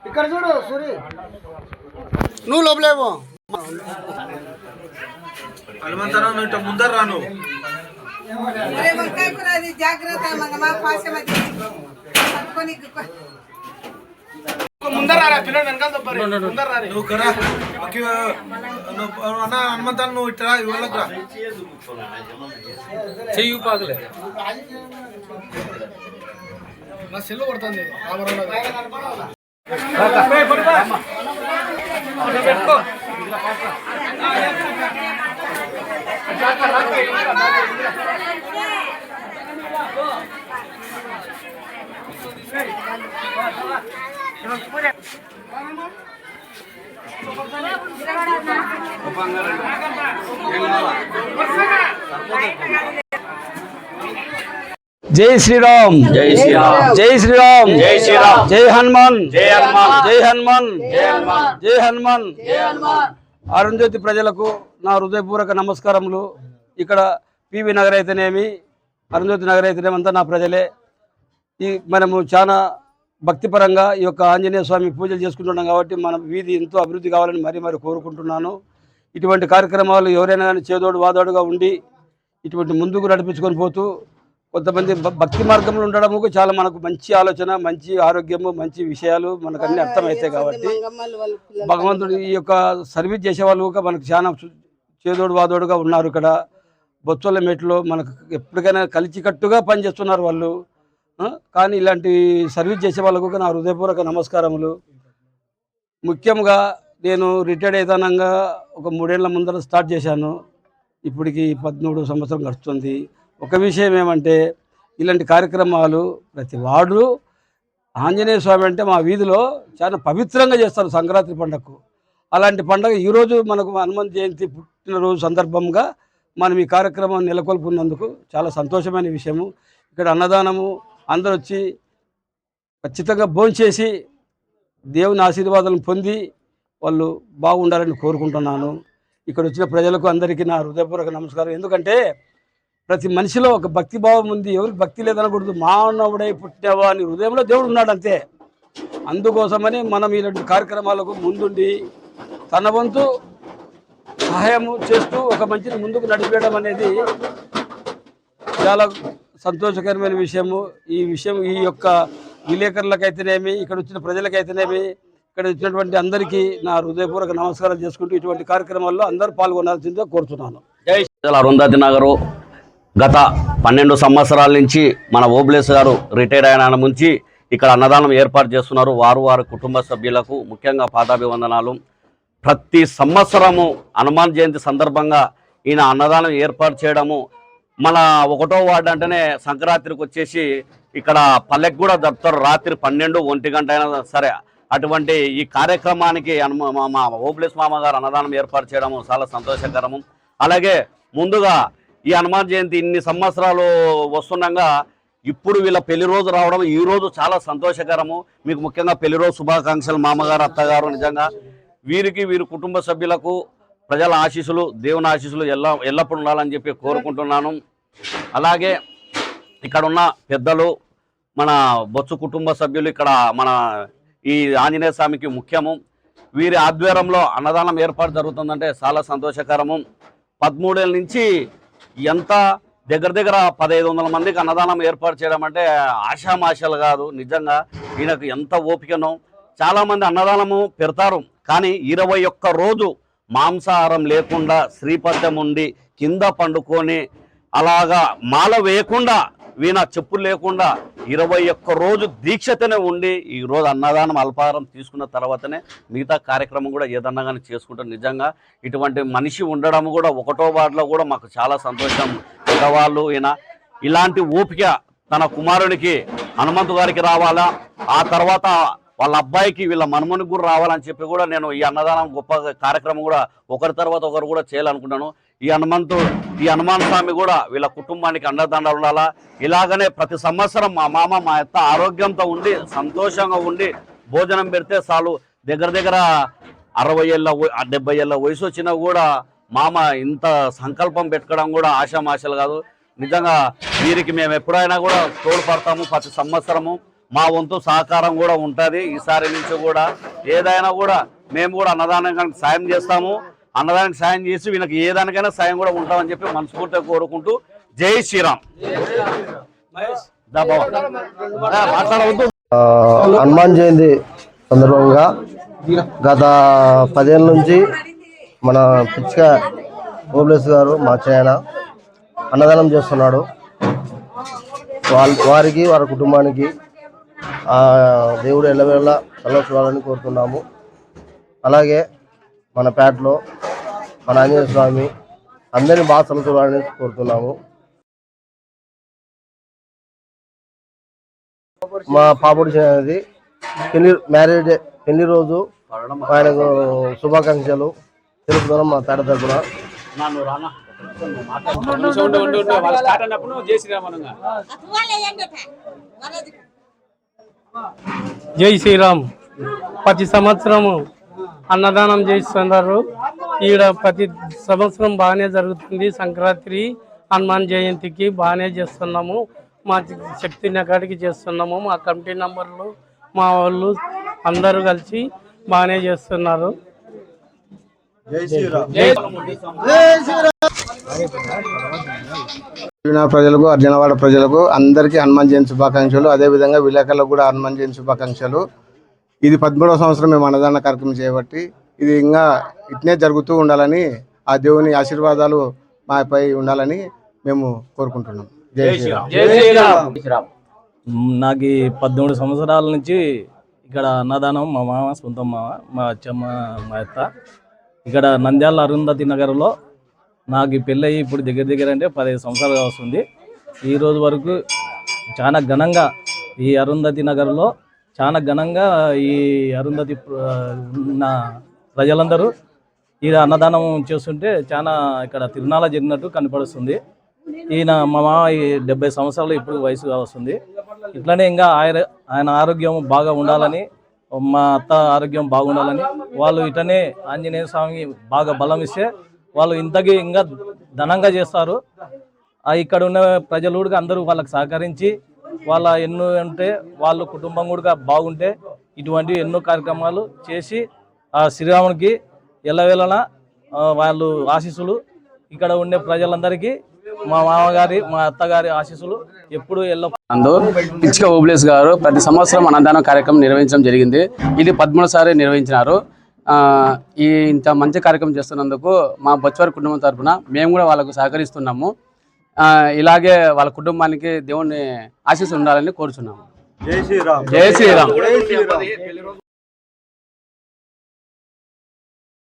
ఇక్కడ చూడు సూరి నువ్వు లోపలేమో హనుమంతరావు నువ్వు ఇట్లా ముందర రాను ముందర రా పిల్లలు వెనకాల తప్పరు ముందర రా నువ్వు కరా అన్న హనుమంతాన్ని నువ్వు ఇట్లా ఇవ్వలకు రా చెయ్యి పాకలే నా సెల్లు కొడుతుంది పెట్టుకో జై శ్రీరామ్ జై శ్రీరామ్ జై శ్రీరామ్ జై శ్రీరామ్ జై హనుమాన్ జై హనుమాన్ జై హనుమాన్ జై హనుమాన్ జై హనుమాన్ జై హనుమాన్ అరుణజ్యోతి ప్రజలకు నా హృదయపూర్వక నమస్కారములు. ఇక్కడ పివి నగర్ అయితేనేమి అరుణజ్యోతి నగర్ అయితేనేమి అంతా నా ప్రజలే. ఈ మనము చాలా భక్తిపరంగా ఈ యొక్క ఆంజనేయ స్వామి పూజలు చేసుకుంటున్నాం కాబట్టి మన వీధి ఎంతో అభివృద్ధి కావాలని మరీ కోరుకుంటున్నాను. ఇటువంటి కార్యక్రమాలు ఎవరైనా కానీ చేదోడు వాదోడుగా ఉండి ఇటువంటి ముందుకు నడిపించుకొని పోతూ కొంతమంది భక్తి మార్గంలో ఉండడము చాలా మనకు మంచి ఆలోచన, మంచి ఆరోగ్యము, మంచి విషయాలు మనకు అన్ని అర్థమవుతాయి. కాబట్టి భగవంతుడు ఈ యొక్క సర్వీస్ చేసే వాళ్ళు మనకు చాలా చేదోడు వాదోడుగా ఉన్నారు. ఇక్కడ బొత్సల మెట్లో మనకు ఎప్పటికైనా కలిసికట్టుగా పనిచేస్తున్నారు వాళ్ళు. కానీ ఇలాంటి సర్వీస్ చేసే వాళ్ళకు నా హృదయపూర్వక నమస్కారములు. ముఖ్యంగా నేను రిటైర్డ్ అయితానంగా ఒక 3 ఏళ్ల ముందర స్టార్ట్ చేశాను. ఇప్పటికి 13 సంవత్సరం గడుస్తుంది. ఒక విషయం ఏమంటే ఇలాంటి కార్యక్రమాలు ప్రతి వార్డు ఆంజనేయ స్వామి అంటే మా వీధిలో చాలా పవిత్రంగా చేస్తారు సంక్రాంతి పండుగకు. అలాంటి పండుగ ఈరోజు మనకు హనుమంత్ జయంతి పుట్టినరోజు సందర్భంగా మనం ఈ కార్యక్రమం నెలకొల్పున్నందుకు చాలా సంతోషమైన విషయము. ఇక్కడ అన్నదానము అందరూ వచ్చి ఖచ్చితంగా భోంచేసి దేవుని ఆశీర్వాదాలను పొంది వాళ్ళు బాగుండాలని కోరుకుంటున్నాను. ఇక్కడ వచ్చిన ప్రజలకు అందరికీ నా హృదయపూర్వక నమస్కారం. ఎందుకంటే ప్రతి మనిషిలో ఒక భక్తి భావం ఉంది. ఎవరికి భక్తి లేదనకూడదు. మానవుడై పుట్టినవా అని హృదయంలో దేవుడు ఉన్నాడు అంతే. అందుకోసమని మనం ఇలాంటి కార్యక్రమాలకు ముందుండి తన వంతు సహాయము చేస్తూ ఒక మంచిని ముందుకు నడిపేయడం అనేది చాలా సంతోషకరమైన విషయము. ఈ యొక్క విలేకరులకైతేనేమి ఇక్కడ వచ్చిన ప్రజలకైతేనేమి ఇక్కడ వచ్చినటువంటి అందరికీ నా హృదయపూర్వక నమస్కారాలు చేసుకుంటూ ఇటువంటి కార్యక్రమాల్లో అందరూ పాల్గొనాల్సిందిగా కోరుతున్నాను. జై అరుంధతి నగరు గత 12 సంవత్సరాల నుంచి మన ఓబ్లేస్ గారు రిటైర్డ్ అయిన నుంచి ఇక్కడ అన్నదానం ఏర్పాటు చేస్తున్నారు. వారి కుటుంబ సభ్యులకు ముఖ్యంగా పాదాభివందనాలు. ప్రతి సంవత్సరము హనుమాన్ జయంతి సందర్భంగా ఈయన అన్నదానం ఏర్పాటు చేయడము మన 1వ వార్డు అంటేనే సంక్రాంతికి వచ్చేసి ఇక్కడ పల్లెకి కూడా జరుపుతారు. రాత్రి 12-1 గంట అయినా సరే. అటువంటి ఈ కార్యక్రమానికి మా ఓబ్లేస్ మామగారు అన్నదానం ఏర్పాటు చేయడము చాలా సంతోషకరము. అలాగే ముందుగా ఈ హనుమాన్ జయంతి ఇన్ని సంవత్సరాలు వస్తుండగా ఇప్పుడు వీళ్ళ పెళ్లి రోజు రావడం ఈ రోజు చాలా సంతోషకరము. మీకు ముఖ్యంగా పెళ్లి రోజు శుభాకాంక్షలు మామగారు, అత్తగారు. నిజంగా వీరి కుటుంబ సభ్యులకు ప్రజల ఆశీస్సులు, దేవుని ఆశీస్సులు ఎల్లప్పుడూ ఉండాలని చెప్పి కోరుకుంటున్నాను. అలాగే ఇక్కడ ఉన్న పెద్దలు, మన బొత్సు కుటుంబ సభ్యులు, ఇక్కడ మన ఈ ఆంజనేయ స్వామికి ముఖ్యము. వీరి ఆధ్వర్యంలో అన్నదానం ఏర్పాటు జరుగుతుందంటే చాలా సంతోషకరము. 13 ఏళ్ళ నుంచి ఎంత దగ్గర 1500 మందికి అన్నదానం ఏర్పాటు చేయడం అంటే ఆషామాషలు కాదు. నిజంగా ఈయనకు ఎంత ఓపికనో. చాలామంది అన్నదానము పెడతారు కానీ 21 రోజు మాంసాహారం లేకుండా శ్రీపద్యం ఉండి కింద పండుకొని అలాగా మాల వేయకుండా వీణ చెప్పులు లేకుండా 21 రోజు దీక్షతోనే ఉండి ఈరోజు అన్నదానం అల్పాహారం తీసుకున్న తర్వాతనే మిగతా కార్యక్రమం కూడా ఏదన్నా కానీ చేసుకుంటాం. నిజంగా ఇటువంటి మనిషి ఉండడం కూడా 1వ వార్డులో కూడా మాకు చాలా సంతోషం. పెద్దవాళ్ళు ఈయన ఇలాంటి ఓపిక తన కుమారునికి హనుమంతు గారికి రావాలా, ఆ తర్వాత వాళ్ళ అబ్బాయికి వీళ్ళ మనమునికి కూడా రావాలని చెప్పి కూడా నేను ఈ అన్నదానం గొప్ప కార్యక్రమం కూడా ఒకరి తర్వాత ఒకరు కూడా చేయాలనుకుంటాను. ఈ హనుమాన్ స్వామి కూడా వీళ్ళ కుటుంబానికి అండదండలు ఉండాలా. ఇలాగనే ప్రతి సంవత్సరం మా మామ మా అత్త ఆరోగ్యంతో ఉండి సంతోషంగా ఉండి భోజనం పెడితే చాలు దగ్గర దగ్గర 60 ఏళ్ళ 70 ఏళ్ళ వయసు వచ్చినా కూడా మామ ఇంత సంకల్పం పెట్టుకోవడం కూడా ఆషామాషలు కాదు. నిజంగా వీరికి మేము ఎప్పుడైనా కూడా తోడ్పడతాము. ప్రతి సంవత్సరము మా వంతు సహకారం కూడా ఉంటుంది. ఈసారి నుంచి కూడా ఏదైనా కూడా మేము కూడా అన్నదానానికి సాయం చేస్తాము. అన్నదానికి సాయం చేసి వీళ్ళకి ఏదానికైనా సాయం కూడా ఉంటామని చెప్పి మనస్ఫూర్తిగా కోరుకుంటూ జై శ్రీరామ్. మాట్లాడవద్దు. హనుమాన్ జయంతి సందర్భంగా గత 10 ఏళ్ళ నుంచి మన పిచ్చిక ఓబ్లేస్ గారు మా ఆయన అన్నదానం చేస్తున్నాడు. వారికి వారి కుటుంబానికి దేవుడు ఎల్లవేళ చల్లచూడాలని కోరుతున్నాము. అలాగే మన పేటలో మన ఆంజనేయ స్వామి అందరినీ బాగా చల్లచూడాలని కోరుతున్నాము. మా పాపడి అనేది పెళ్లి రోజు ఆయనకు శుభాకాంక్షలు తెలుపుతున్నాం మా పేట తరపున. జై శ్రీరామ్. ప్రతి సంవత్సరము అన్నదానం చేస్తున్నారు. ఈడ ప్రతి సంవత్సరం బాగానే జరుగుతుంది. సంక్రాంతి హనుమాన్ జయంతికి బాగానే చేస్తున్నాము. మా శక్తి నకాడికి చేస్తున్నాము. మా కమిటీ నంబర్లు మా వాళ్ళు అందరూ కలిసి బాగానే చేస్తున్నారు. ప్రజలకు అర్జునవాడ ప్రజలకు అందరికీ హనుమాన్ జయంతి శుభాకాంక్షలు. అదేవిధంగా విలేకరులకు కూడా హనుమాన్ జయంతి శుభాకాంక్షలు. ఇది 13వ సంవత్సరం మేము అన్నదాన కార్యక్రమం చేయబట్టి ఇది ఇంకా ఇట్నే జరుగుతూ ఉండాలని ఆ దేవుని ఆశీర్వాదాలు మాపై ఉండాలని మేము కోరుకుంటున్నాం. జై శ్రీరామ్. నాకు 13 సంవత్సరాల నుంచి ఇక్కడ అన్నదానం మా మామ సొంతం మామ మా అచ్చమ్మ మా అత్త ఇక్కడ నంద్యాల అరుంధతి నగర్లో నాకు పెళ్ళయి ఇప్పుడు దగ్గర అంటే 15 సంవత్సరాలు వస్తుంది. ఈ రోజు వరకు చాలా ఘనంగా ఈ అరుంధతి నగర్లో చాలా ఘనంగా ఈ అరుంధతి ఉన్న ప్రజలందరూ ఈ అన్నదానం చేస్తుంటే చాలా ఇక్కడ తిరునాళ్ళ జరిగినట్టు కనపడుస్తుంది. ఈయన మా మామ 70 సంవత్సరాలు ఇప్పుడు వయసు వస్తుంది. ఇట్లనే ఇంకా ఆయన ఆరోగ్యం బాగా ఉండాలని మా అత్త ఆరోగ్యం బాగుండాలని వాళ్ళు ఇట్లనే ఆంజనేయ స్వామి బాగా బలం ఇస్తే వాళ్ళు ఇంతకీ ఇంకా ధనంగా చేస్తారు. ఇక్కడ ఉన్న ప్రజలు కూడా అందరూ వాళ్ళకి సహకరించి వాళ్ళ ఎన్నో అంటే వాళ్ళ కుటుంబం కూడా బాగుంటే ఇటువంటి ఎన్నో కార్యక్రమాలు చేసి ఆ శ్రీరామునికి ఎల్లవేళలా వాళ్ళు ఆశీస్సులు ఇక్కడ ఉండే ప్రజలందరికీ మా మామగారి మా అత్తగారి ఆశీస్సులు ఎప్పుడు పిచ్చిక ఓబ్లేస్ గారు ప్రతి సంవత్సరం అన్నదానం కార్యక్రమం నిర్వహించడం జరిగింది. ఇది 13సారి నిర్వహించినారు. ఇంత మంచి కార్యక్రమం చేస్తున్నందుకు మా బొచ్చవారి కుటుంబం తరఫున మేము కూడా వాళ్ళకు సహకరిస్తున్నాము. ఇలాగే వాళ్ళ కుటుంబానికి దేవుని ఆశీస్సులు ఉండాలని కోరుచున్నాము. జై శ్రీరామ్. జై శ్రీరామ్.